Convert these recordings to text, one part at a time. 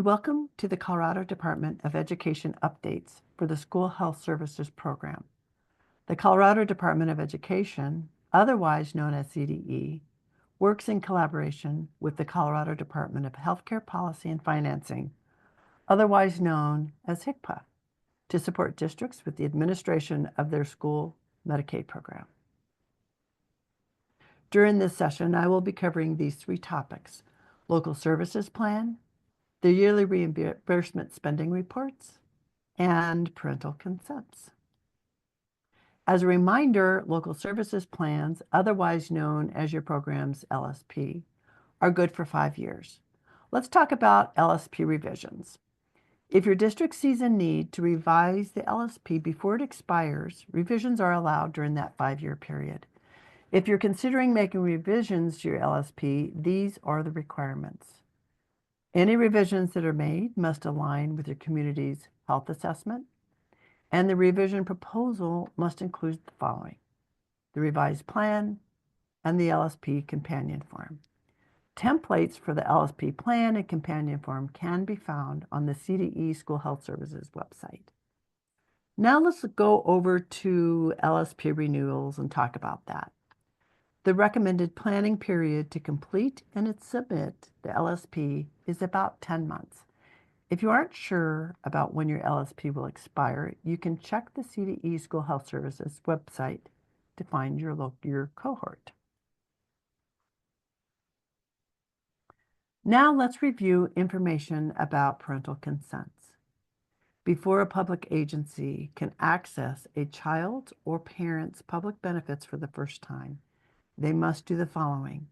Welcome to the Colorado Department of Education updates for the School Health Services Program. The Colorado Department of Education, otherwise known as CDE, works in collaboration with the Colorado Department of Healthcare Policy and Financing, otherwise known as HCPA, to support districts with the administration of their school Medicaid program. During this session, I will be covering these three topics: local services plan, the yearly reimbursement spending reports, and parental consents. As a reminder, local services plans, otherwise known as your program's LSP, are good for 5 years. Let's talk about LSP revisions. If your district sees a need to revise the LSP before it expires, revisions are allowed during that 5-year period. If you're considering making revisions to your LSP, these are the requirements. Any revisions that are made must align with your community's health assessment, and the revision proposal must include the following: the revised plan and the LSP companion form. Templates for the LSP plan and companion form can be found on the CDE School Health Services website. Now let's go over to LSP renewals and talk about that. The recommended planning period to complete and submit the LSP is about 10 months. If you aren't sure about when your LSP will expire, you can check the CDE School Health Services website to find your cohort. Now let's review information about parental consents. Before a public agency can access a child's or parent's public benefits for the first time, they must do the following: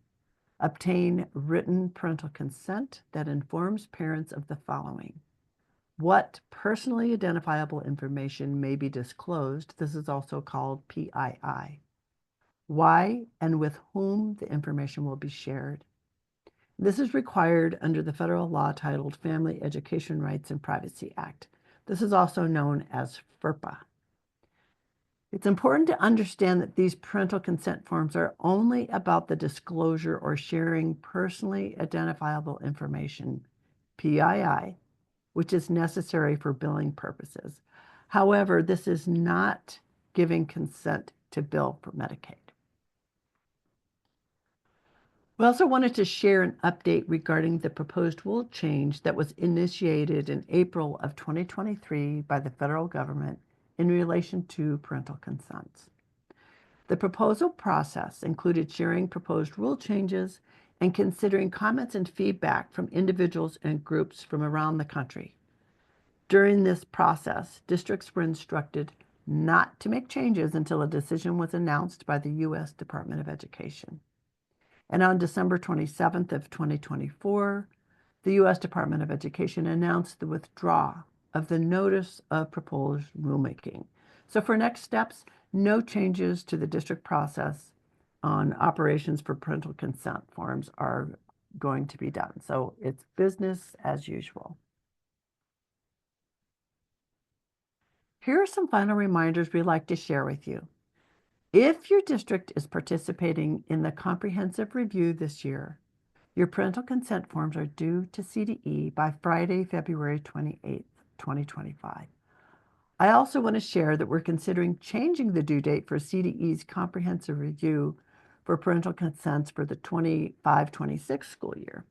obtain written parental consent that informs parents of the following: what personally identifiable information may be disclosed. This is also called PII. Why and with whom the information will be shared. This is required under the federal law titled Family Education Rights and Privacy Act. This is also known as FERPA. It's important to understand that these parental consent forms are only about the disclosure or sharing personally identifiable information, PII, which is necessary for billing purposes. However, this is not giving consent to bill for Medicaid. We also wanted to share an update regarding the proposed rule change that was initiated in April of 2023 by the federal government in relation to parental consents. The proposal process included sharing proposed rule changes and considering comments and feedback from individuals and groups from around the country. During this process, districts were instructed not to make changes until a decision was announced by the U.S. Department of Education. And on December 27th of 2024, the U.S. Department of Education announced the withdrawal of the notice of proposed rulemaking. So for next steps, no changes to the district process on operations for parental consent forms are going to be done. So it's business as usual. Here are some final reminders we'd like to share with you. If your district is participating in the comprehensive review this year, your parental consent forms are due to CDE by Friday, February 28th, 2025. I also want to share that we're considering changing the due date for CDE's comprehensive review for parental consents for the 25-26 school year.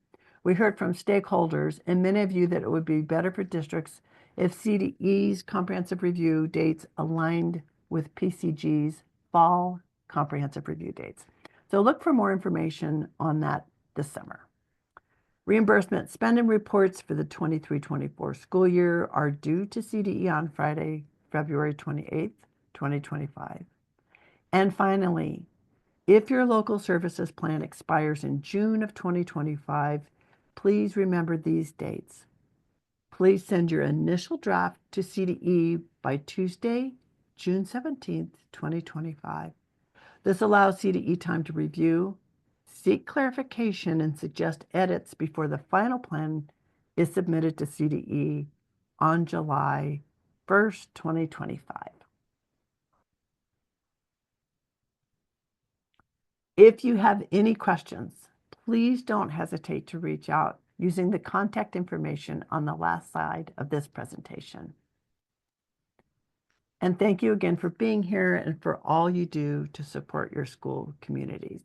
We heard from stakeholders and many of you that it would be better for districts if CDE's comprehensive review dates aligned with PCG's fall comprehensive review dates. So look for more information on that this summer. Reimbursement spending reports for the 23-24 school year are due to CDE on Friday, February 28th, 2025. And finally, if your local services plan expires in June of 2025, please remember these dates. Please send your initial draft to CDE by Tuesday, June 17th, 2025. This allows CDE time to review, seek clarification, and suggest edits before the final plan is submitted to CDE on July 1st, 2025. If you have any questions, please don't hesitate to reach out using the contact information on the last slide of this presentation. And thank you again for being here and for all you do to support your school communities.